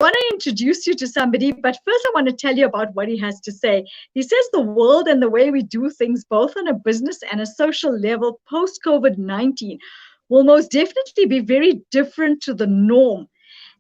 want to introduce you to somebody, but first I want to tell you about what he has to say. He says the world and the way we do things, both on a business and a social level, post-COVID-19, will most definitely be very different to the norm.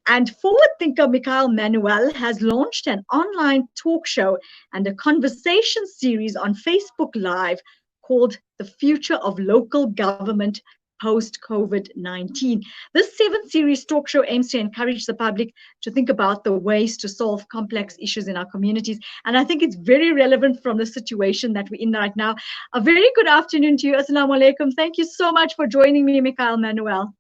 And forward thinker Mikhail Manuel has launched an online talk show and a conversation series on Facebook Live called The Future of Local Government Post-COVID-19. This 7-series talk show aims to encourage the public to think about the ways to solve complex issues in our communities. And I think it's very relevant from the situation that we're in right now. A very good afternoon to you. Assalamu alaikum. Thank you so much for joining me, Mikhail Manuel.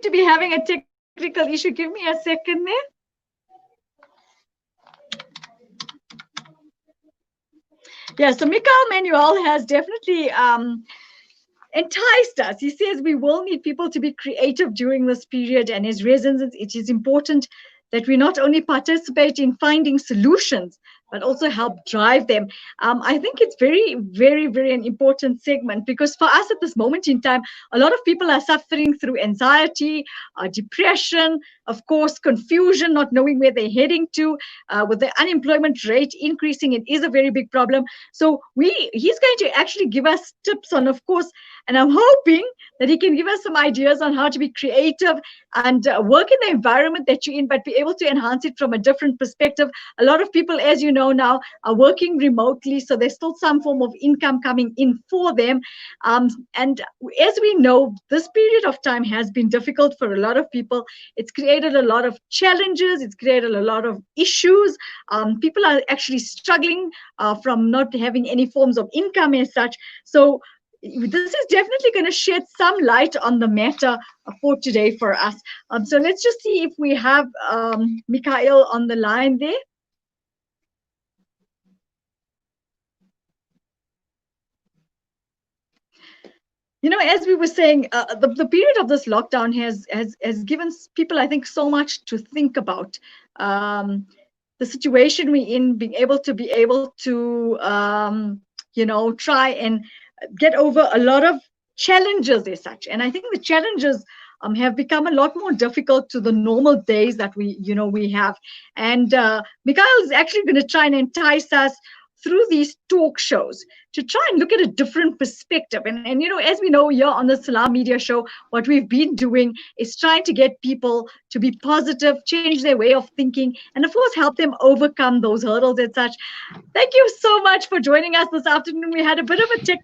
To be having a technical issue. Give me a second there. Yeah, so Mikhail Manuel has definitely enticed us. He says we will need people to be creative during this period, and his reasons, it is important that we not only participate in finding solutions, but also help drive them. I think it's very, very, very an important segment, because for us at this moment in time, a lot of people are suffering through anxiety, depression, of course, confusion, not knowing where they're heading to. With the unemployment rate increasing, it is a very big problem. So he's going to actually give us tips on, of course, and I'm hoping that he can give us some ideas on how to be creative and work in the environment that you're in, but be able to enhance it from a different perspective. A lot of people, as you know now, are working remotely, so there's still some form of income coming in for them. And as we know, this period of time has been difficult for a lot of people. It's created a lot of challenges. It's created a lot of issues. People are actually struggling from not having any forms of income as such. So this is definitely going to shed some light on the matter for today for us. So let's just see if we have Mikhail on the line there. You know, as we were saying, the period of this lockdown has given people, I think, so much to think about. The situation we're in, being able to you know, try and get over a lot of challenges as such. And I think the challenges have become a lot more difficult to the normal days that we have. And Mikhail is actually going to try and entice us through these talk shows to try and look at a different perspective. And you know, as we know here on the Salam Media Show, what we've been doing is trying to get people to be positive, change their way of thinking, and of course help them overcome those hurdles and such. Thank you so much for joining us this afternoon. We had a bit of a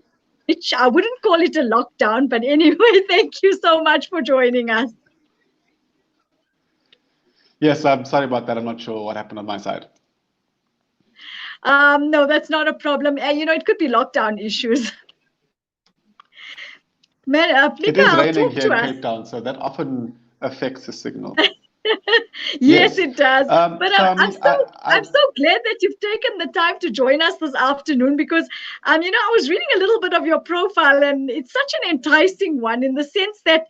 which I wouldn't call it a lockdown, but anyway, thank you so much for joining us. Yes, I'm sorry about that. I'm not sure what happened on my side. No, that's not a problem. You know, it could be lockdown issues. It is raining here in Cape Town, so that often affects the signal. Yes, it does. But so, I'm so glad that you've taken the time to join us this afternoon, because you know, I was reading a little bit of your profile, and it's such an enticing one in the sense that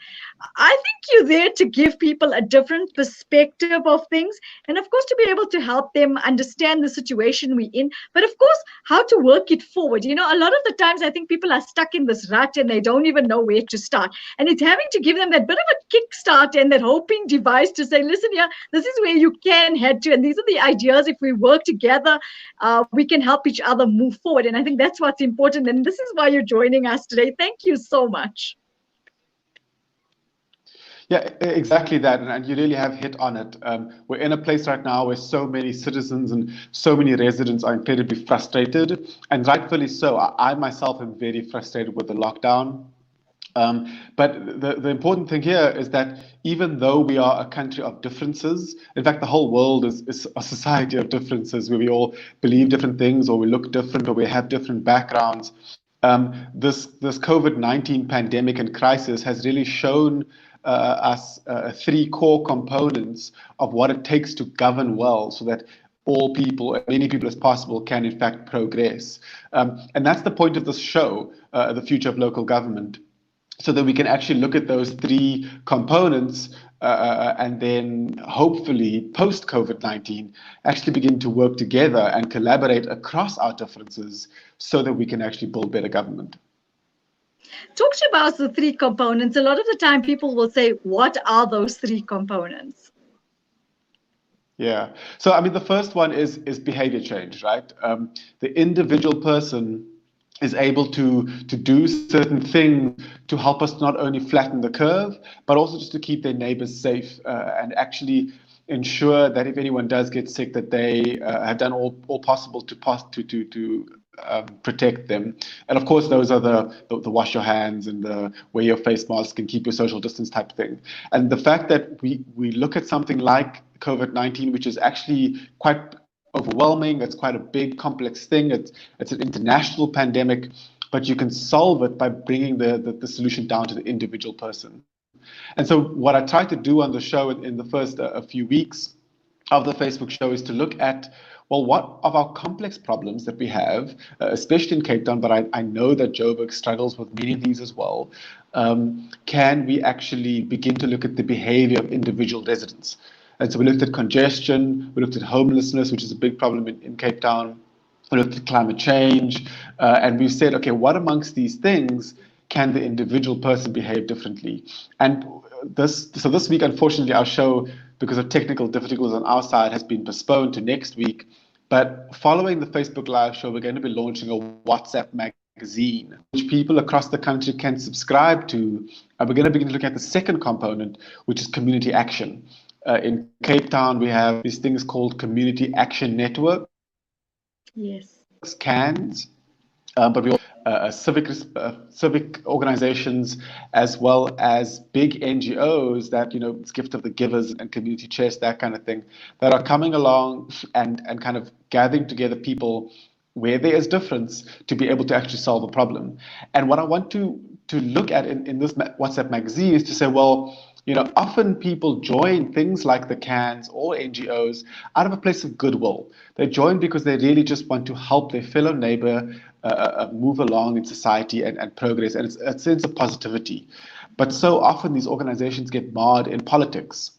I think you're there to give people a different perspective of things, and of course to be able to help them understand the situation we're in, but of course how to work it forward. You know, a lot of the times I think people are stuck in this rut and they don't even know where to start, and it's having to give them that bit of a kickstart and that hoping device to say, listen here, this is where you can head to, and these are the ideas. If we work together, we can help each other move forward. And I think that's what's important, and this is why you're joining us today. Thank you so much. Yeah, exactly that, and you really have hit on it. We're in a place right now where so many citizens and so many residents are incredibly frustrated, and rightfully so. I myself am very frustrated with the lockdown. But the important thing here is that even though we are a country of differences, in fact, the whole world is a society of differences where we all believe different things, or we look different, or we have different backgrounds. This COVID-19 pandemic and crisis has really shown us 3 core components of what it takes to govern well, so that all people, as many people as possible, can in fact progress. And that's the point of this show, The Future of Local Government, so that we can actually look at those 3 components and then hopefully post-COVID-19 actually begin to work together and collaborate across our differences so that we can actually build better government. Talk to about the three components. A lot of the time people will say, what are those three components? Yeah. So, I mean, the first one is behavior change, right? The individual person is able to do certain things to help us not only flatten the curve, but also just to keep their neighbors safe and actually ensure that if anyone does get sick, that they have done all possible to protect them. And of course, those are the wash your hands and the wear your face mask and keep your social distance type thing. And the fact that we look at something like COVID-19, which is actually quite overwhelming, it's quite a big, complex thing, it's an international pandemic, but you can solve it by bringing the solution down to the individual person. And so what I tried to do on the show in the first a few weeks of the Facebook show is to look at, well, what of our complex problems that we have, especially in Cape Town, but I know that Joburg struggles with many of these as well, can we actually begin to look at the behavior of individual residents? And so we looked at congestion, we looked at homelessness, which is a big problem in Cape Town, we looked at climate change, and we said, okay, what amongst these things can the individual person behave differently? And this week, unfortunately, our show, because of technical difficulties on our side, has been postponed to next week. But following the Facebook Live show, we're going to be launching a WhatsApp magazine, which people across the country can subscribe to. And we're going to begin to look at the second component, which is community action. In Cape Town, we have these things called Community Action Network. Yes. CANs, but we civic organizations, as well as big NGOs that, it's Gift of the Givers and Community Chest, that kind of thing, that are coming along and kind of gathering together people where there is difference to be able to actually solve a problem. And what I want to look at in this WhatsApp magazine is to say, well, often people join things like the CANs or NGOs out of a place of goodwill. They join because they really just want to help their fellow neighbor move along in society and progress, and it's a sense of positivity. But so often these organizations get marred in politics.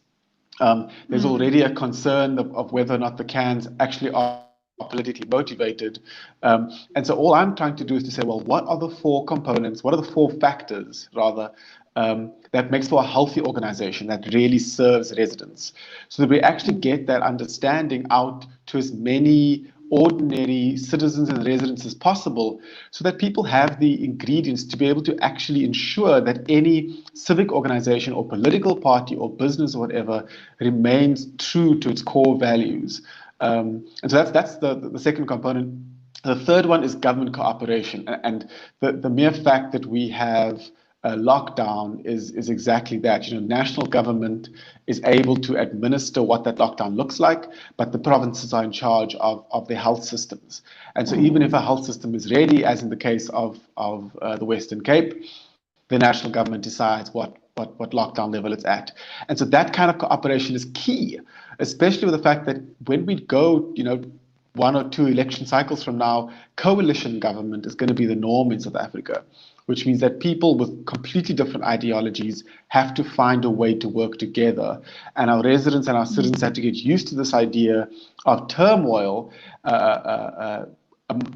There's already a concern of whether or not the CANs actually are politically motivated. And so all I'm trying to do is to say, well, what are the four components, what are the four factors, rather, that makes for a healthy organization that really serves residents, so that we actually get that understanding out to as many ordinary citizens and residents as possible, so that people have the ingredients to be able to actually ensure that any civic organization or political party or business or whatever remains true to its core values. And so that's the second component. The third one is government cooperation, and the mere fact that we have lockdown is exactly that. National government is able to administer what that lockdown looks like, but the provinces are in charge of their health systems. And so even if a health system is ready, as in the case of the Western Cape, the national government decides what lockdown level it's at. And so that kind of cooperation is key, especially with the fact that when we go, one or two election cycles from now, coalition government is going to be the norm in South Africa, which means that people with completely different ideologies have to find a way to work together. And our residents and our citizens have to get used to this idea of turmoil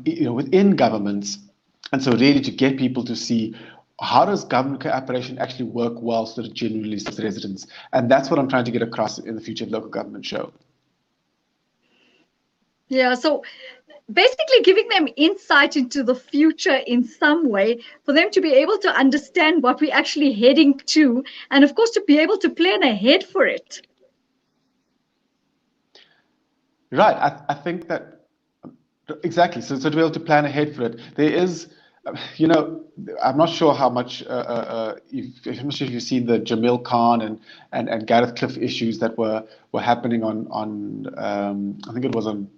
within governments. And so really to get people to see, how does government cooperation actually work well so that it genuinely serves residents? And that's what I'm trying to get across in the Future of Local Government show. Yeah, so basically giving them insight into the future in some way, for them to be able to understand what we're actually heading to, and of course to be able to plan ahead for it. Right, I think that exactly. So to be able to plan ahead for it, there is, I'm not sure how much, I'm not sure if you've seen the Jamil Khan and Gareth Cliff issues that were happening on I think it was on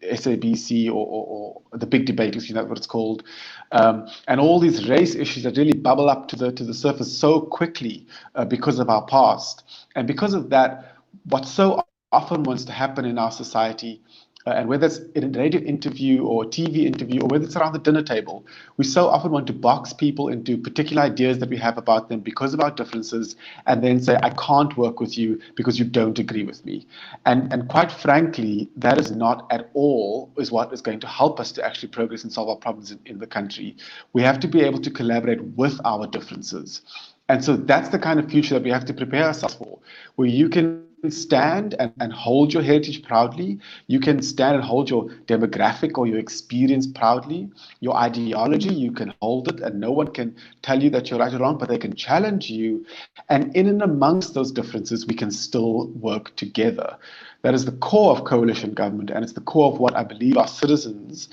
SABC or the big debate, if you know what it's called, and all these race issues that really bubble up to the surface so quickly because of our past, and because of that, what so often wants to happen in our society and whether it's in a radio interview or a TV interview or whether it's around the dinner table, we so often want to box people into particular ideas that we have about them because of our differences, and then say, I can't work with you because you don't agree with me. And quite frankly, that is not at all is what is going to help us to actually progress and solve our problems in the country. We have to be able to collaborate with our differences. And so that's the kind of future that we have to prepare ourselves for, where you can stand and hold your heritage proudly. You can stand and hold your demographic or your experience proudly. Your ideology, you can hold it, and no one can tell you that you're right or wrong, but they can challenge you. And in and amongst those differences, we can still work together. That is the core of coalition government, and it's the core of what I believe our citizens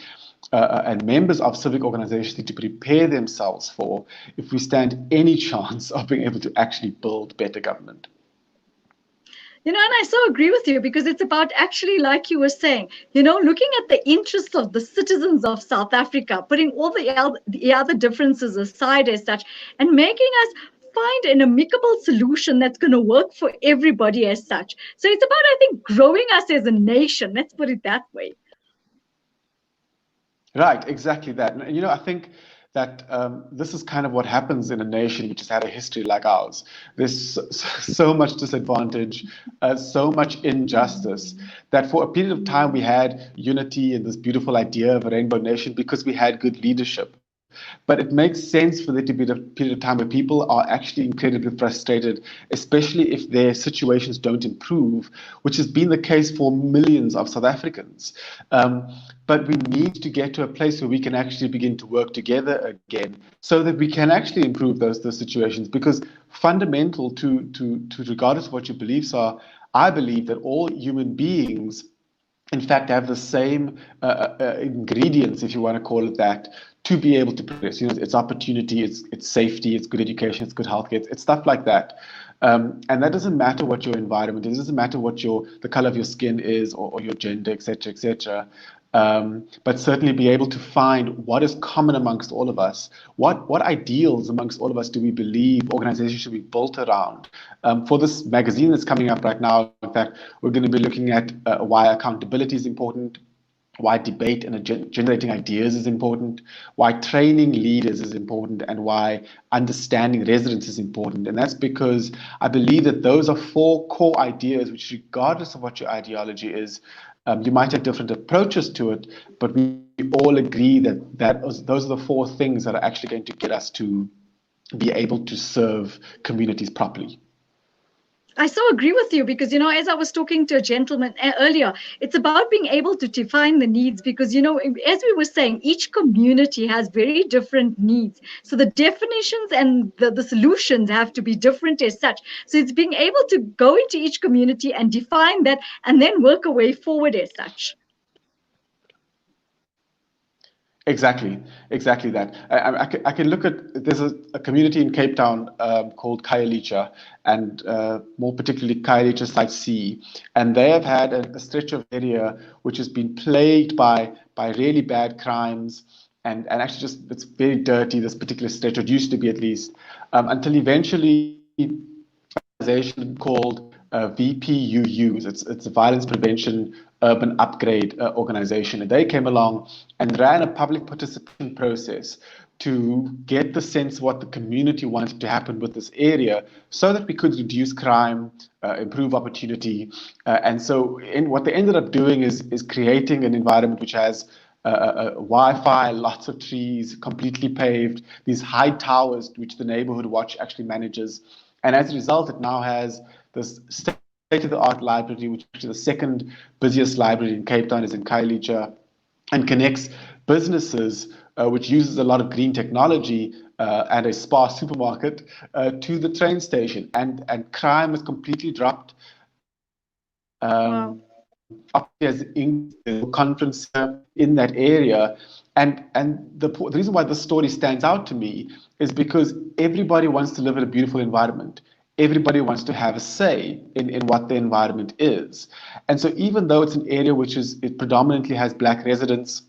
and members of civic organizations need to prepare themselves for if we stand any chance of being able to actually build better government. And I so agree with you, because it's about actually, like you were saying, looking at the interests of the citizens of South Africa, putting all the other differences aside as such, and making us find an amicable solution that's going to work for everybody as such. So it's about, I think, growing us as a nation. Let's put it that way. Right, exactly that. And, I think that this is kind of what happens in a nation which has had a history like ours. There's so much disadvantage, so much injustice, that for a period of time we had unity and this beautiful idea of a rainbow nation because we had good leadership. But it makes sense for there to be a period of time where people are actually incredibly frustrated, especially if their situations don't improve, which has been the case for millions of South Africans. But we need to get to a place where we can actually begin to work together again so that we can actually improve those situations. Because fundamental to regardless of what your beliefs are, I believe that all human beings in fact have the same ingredients, if you want to call it that, to be able to progress. It's opportunity, it's safety, it's good education, it's good healthcare, it's stuff like that. And that doesn't matter what your environment is, it doesn't matter what the color of your skin is, or your gender, etc., etc. But certainly be able to find what is common amongst all of us. What ideals amongst all of us do we believe organizations should be built around? For this magazine that's coming up right now, in fact, we're going to be looking at why accountability is important, why debate and generating ideas is important, why training leaders is important, and why understanding residents is important. And that's because I believe that those are 4 core ideas which, regardless of what your ideology is, you might have different approaches to it, but we all agree that those are the 4 things that are actually going to get us to be able to serve communities properly. I so agree with you, because, as I was talking to a gentleman earlier, it's about being able to define the needs, because, as we were saying, each community has very different needs. So the definitions and the solutions have to be different as such. So it's being able to go into each community and define that and then work a way forward as such. Exactly that. I can look at, there's a community in Cape Town called Khayelitsha, and more particularly Khayelitsha Site C, and they have had a stretch of area which has been plagued by really bad crimes, and actually just, it's very dirty, this particular stretch, or it used to be at least, until eventually an organization called VPUUs. It's a Violence Prevention Urban Upgrade organization. And they came along and ran a public participation process to get the sense of what the community wanted to happen with this area so that we could reduce crime, improve opportunity. And so what they ended up doing is creating an environment which has Wi-Fi, lots of trees, completely paved, these high towers which the neighborhood watch actually manages. And as a result, it now has this state-of-the-art library, which is the second busiest library in Cape Town, is in Khayelitsha, and connects businesses, which uses a lot of green technology and a Spar supermarket, to the train station. And crime has completely dropped. Wow. There's conference in that area. And the reason why this story stands out to me is because everybody wants to live in a beautiful environment. Everybody wants to have a say in what the environment is. And so even though it's an area which it predominantly has Black residents,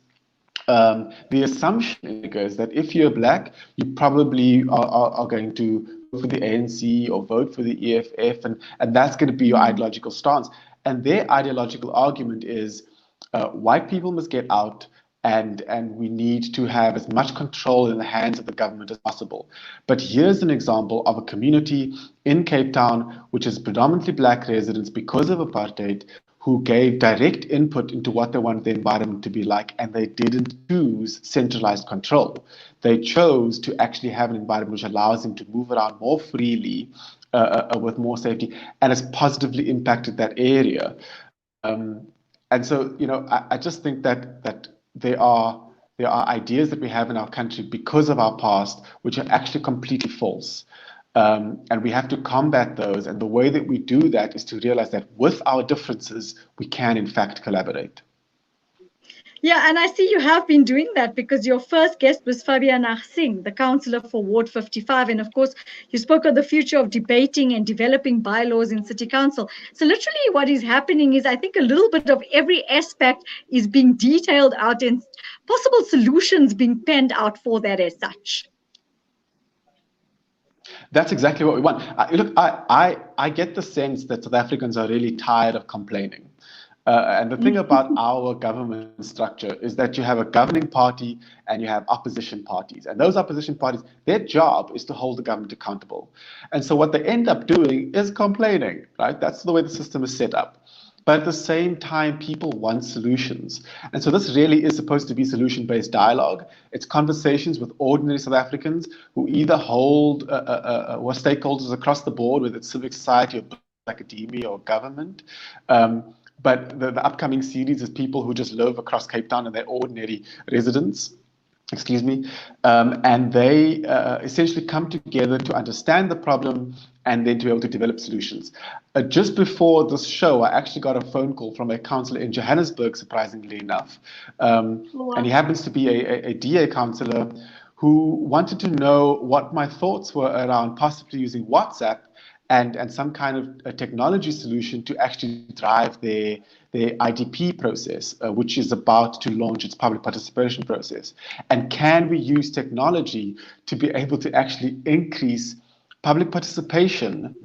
the assumption is that if you're Black, you probably are going to vote for the ANC or vote for the EFF, and that's going to be your ideological stance. And their ideological argument is, white people must get out, and we need to have as much control in the hands of the government as possible. But here's an example of a community in Cape Town, which is predominantly black residents because of apartheid, who gave direct input into what they wanted the environment to be like, and they didn't choose centralized control. They chose to actually have an environment which allows them to move around more freely, with more safety, and has positively impacted that area. And so, I just think that there are ideas that we have in our country because of our past, which are actually completely false. And we have to combat those. And the way that we do that is to realize that with our differences, we can, in fact, collaborate. Yeah, and I see you have been doing that because your first guest was Fabiana Singh, the councillor for Ward 55. And of course, you spoke of the future of debating and developing bylaws in City Council. So literally what is happening is I think a little bit of every aspect is being detailed out and possible solutions being penned out for that as such. That's exactly what we want. Look, I get the sense that South Africans are really tired of complaining. And the thing about our government structure is that you have a governing party and you have opposition parties. And those opposition parties, their job is to hold the government accountable. And so what they end up doing is complaining, right? That's the way the system is set up. But at the same time, people want solutions. And so this really is supposed to be solution-based dialogue. It's conversations with ordinary South Africans who either hold or stakeholders across the board, whether it's civic society or academia or government. But the upcoming series is people who just live across Cape Town and they're ordinary residents. And they essentially come together to understand the problem and then to be able to develop solutions. Just before this show, I actually got a phone call from a councillor in Johannesburg, surprisingly enough. And he happens to be a DA councillor who wanted to know what my thoughts were around possibly using WhatsApp and some kind of a technology solution to actually drive their IDP process, which is about to launch its public participation process. And can we use technology to be able to actually increase public participation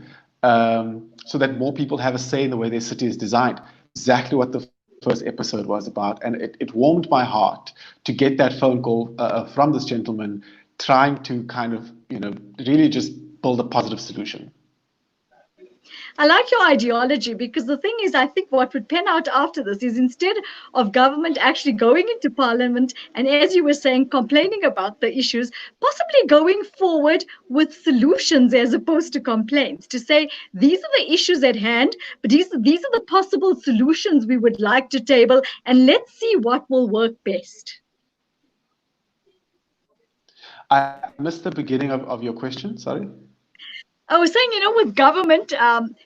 so that more people have a say in the way their city is designed? Exactly what the first episode was about. And it warmed my heart to get that phone call from this gentleman trying to kind of, really just build a positive solution. I like your ideology because the thing is, I think what would pan out after this is instead of government actually going into parliament and, as you were saying, complaining about the issues, possibly going forward with solutions as opposed to complaints to say, these are the issues at hand, but these are the possible solutions we would like to table, and let's see what will work best. I missed the beginning of your question, sorry. I was saying, with government,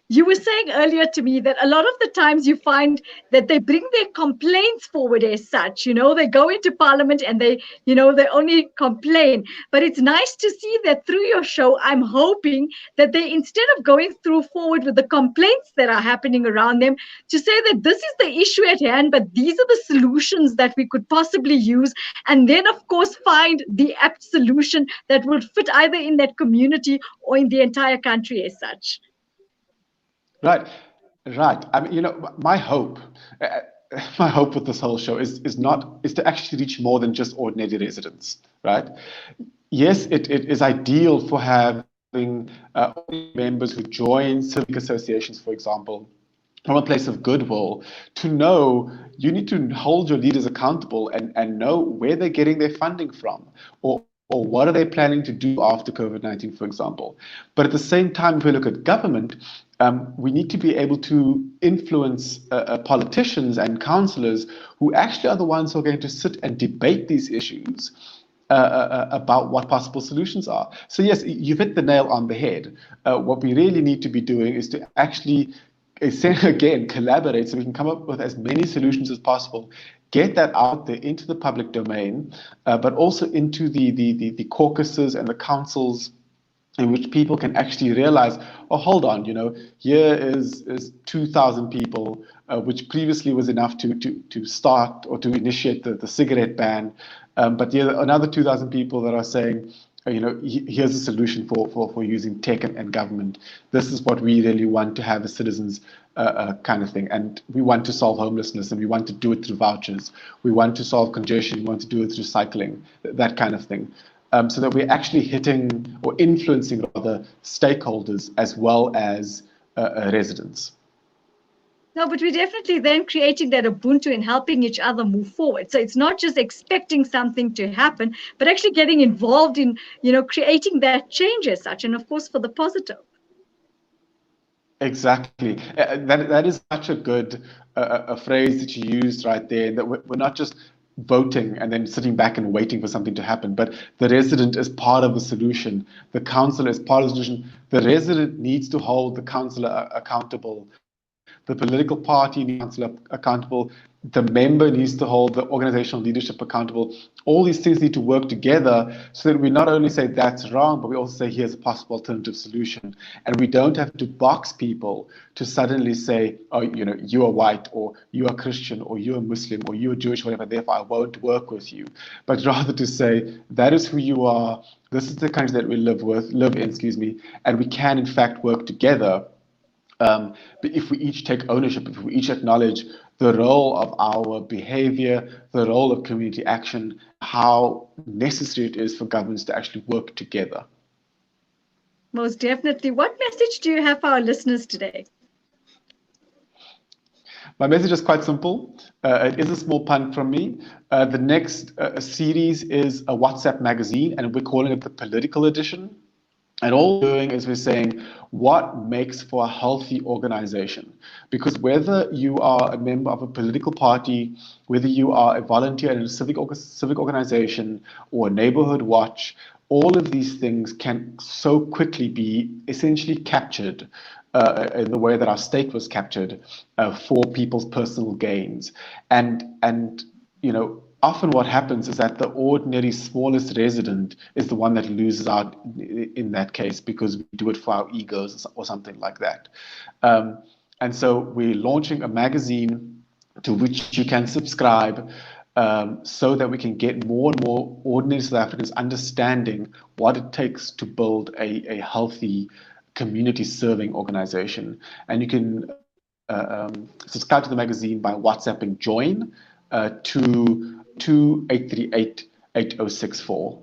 you were saying earlier to me that a lot of the times you find that they bring their complaints forward as such. They go into parliament and they only complain. But it's nice to see that through your show, I'm hoping that they, instead of going forward with the complaints that are happening around them, to say that this is the issue at hand, but these are the solutions that we could possibly use. And then, of course, find the apt solution that would fit either in that community or in the entire country as such. Right. I mean, my hope with this whole show is to actually reach more than just ordinary residents, right? Yes, it is ideal for having members who join civic associations, for example, from a place of goodwill, to know you need to hold your leaders accountable and know where they're getting their funding from, or what are they planning to do after COVID-19, for example. But at the same time, if we look at government, we need to be able to influence politicians and councillors who actually are the ones who are going to sit and debate these issues about what possible solutions are. So yes, you've hit the nail on the head. What we really need to be doing is to actually, again, collaborate so we can come up with as many solutions as possible, get that out there into the public domain, but also into the caucuses and the councils in which people can actually realize, oh, hold on, here is 2,000 people, which previously was enough to start or to initiate the cigarette ban. But here are another 2,000 people that are saying, here's a solution for using tech and government. This is what we really want to have as citizens kind of thing. And we want to solve homelessness, and we want to do it through vouchers. We want to solve congestion. We want to do it through cycling, that kind of thing. So that we're actually hitting or influencing rather stakeholders as well as residents. No, but we're definitely then creating that Ubuntu and helping each other move forward. So it's not just expecting something to happen, but actually getting involved in, creating that change as such, and of course for the positive. Exactly. That is such a good a phrase that you used right there, that we're not just voting and then sitting back and waiting for something to happen, but the resident is part of the solution. The councillor is part of the solution. The resident needs to hold the councillor accountable. The political party needs the councillor accountable. The member needs to hold the organizational leadership accountable. All these things need to work together so that we not only say that's wrong, but we also say here's a possible alternative solution. And we don't have to box people to suddenly say, oh, you are white, or you are Christian, or you are Muslim, or you are Jewish, whatever, therefore I won't work with you. But rather to say, that is who you are, this is the country that we live in, and we can in fact work together. But if we each take ownership, if we each acknowledge the role of our behavior, the role of community action, how necessary it is for governments to actually work together. Most definitely. What message do you have for our listeners today? My message is quite simple. It is a small pun from me. The next series is a WhatsApp magazine, and we're calling it the Political Edition. And all we're doing is we're saying what makes for a healthy organization. Because whether you are a member of a political party, whether you are a volunteer in a civic organization or a neighborhood watch, all of these things can so quickly be essentially captured in the way that our state was captured for people's personal gains. And often what happens is that the ordinary smallest resident is the one that loses out in that case, because we do it for our egos or something like that. And so we're launching a magazine to which you can subscribe, so that we can get more and more ordinary South Africans understanding what it takes to build a healthy community serving organization. And you can subscribe to the magazine by WhatsApping join to 2838-8064.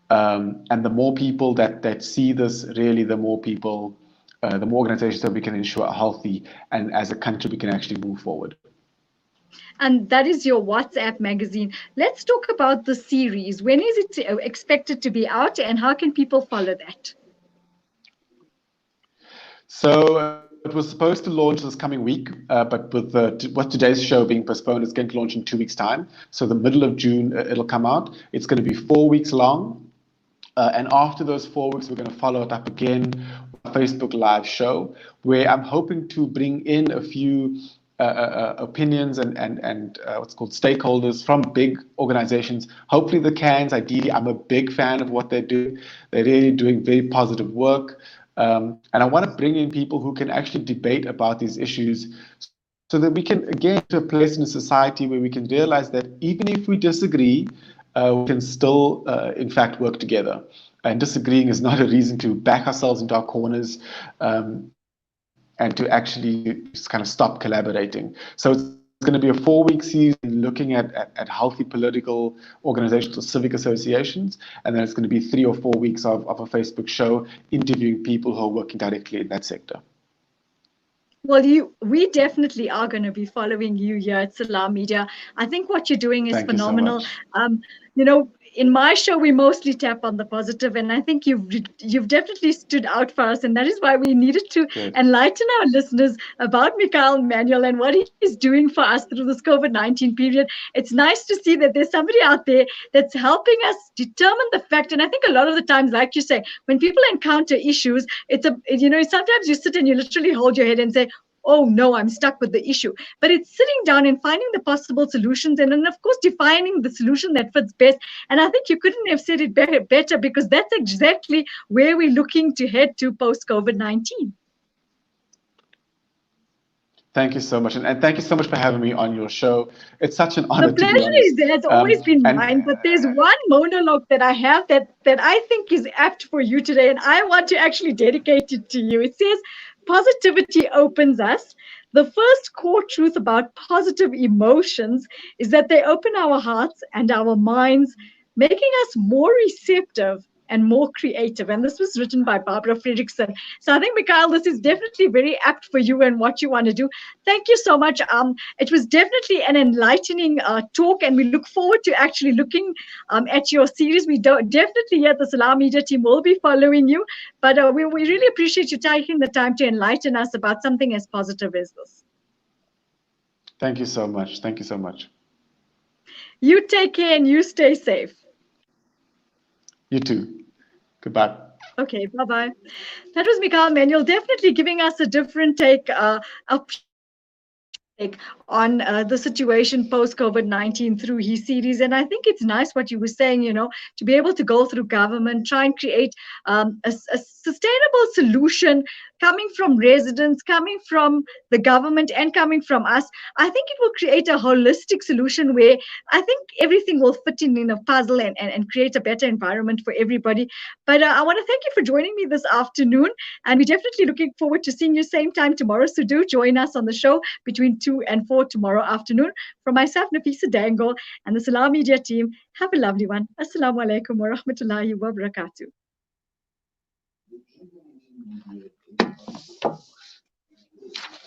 And the more people that see this, really, the more people, the more organizations that we can ensure are healthy, and as a country we can actually move forward. And that is your WhatsApp magazine. Let's talk about the series. When is it expected to be out, and how can people follow that? So it was supposed to launch this coming week, but with today's show being postponed, it's going to launch in 2 weeks' time. So the middle of June, it'll come out. It's going to be 4 weeks long. And after those 4 weeks, we're going to follow it up again with a Facebook Live show, where I'm hoping to bring in a few opinions and what's called stakeholders from big organizations. Hopefully the CANs, ideally. I'm a big fan of what they're doing. They're really doing very positive work. And I want to bring in people who can actually debate about these issues, so that we can, again, get to a place in a society where we can realize that even if we disagree, we can still, in fact, work together. And disagreeing is not a reason to back ourselves into our corners, and to actually just kind of stop collaborating. So it's going to be a 4-week season looking at healthy political organizations or civic associations. And then it's going to be 3 or 4 weeks of a Facebook show interviewing people who are working directly in that sector. Well, we definitely are going to be following you here at Salam Media. I think what you're doing is Thank phenomenal. You so much. In my show, we mostly tap on the positive, and I think you've definitely stood out for us, and that is why we needed to enlighten our listeners about Mikhail Manuel and what he's doing for us through this COVID-19 period. It's nice to see that there's somebody out there that's helping us determine the fact. And I think a lot of the times, like you say, when people encounter issues, sometimes you sit and you literally hold your head and say, oh no, I'm stuck with the issue. But it's sitting down and finding the possible solutions, and then of course defining the solution that fits best. And I think you couldn't have said it better, because that's exactly where we're looking to head to post-COVID-19. Thank you so much. And thank you so much for having me on your show. It's such an honor. The pleasure has always been mine, but there's one monologue that I have that I think is apt for you today, and I want to actually dedicate it to you. It says, positivity opens us, The first core truth about positive emotions is that they open our hearts and our minds, making us more receptive and more creative. And this was written by Barbara Fredrickson. So I think, Mikhail, this is definitely very apt for you and what you want to do. Thank you so much. It was definitely an enlightening talk, and we look forward to actually looking at your series. We definitely here at the Salam Media team will be following you, but we really appreciate you taking the time to enlighten us about something as positive as this. Thank you so much. Thank you so much. You take care and you stay safe. You too. Goodbye. Okay, bye-bye. That was Mikhail Manuel, definitely giving us a different take, on the situation post-COVID-19 through his series. And I think it's nice what you were saying, to be able to go through government, try and create a sustainable solution coming from residents, coming from the government, and coming from us. I think it will create a holistic solution where I think everything will fit in a puzzle and create a better environment for everybody. But I want to thank you for joining me this afternoon. And we're definitely looking forward to seeing you same time tomorrow. So do join us on the show between 2 and 4 tomorrow afternoon. From myself, Nafeesa Dangor, and the Salam Media team, have a lovely one. Assalamu alaikum wa rahmatullahi wa barakatuh.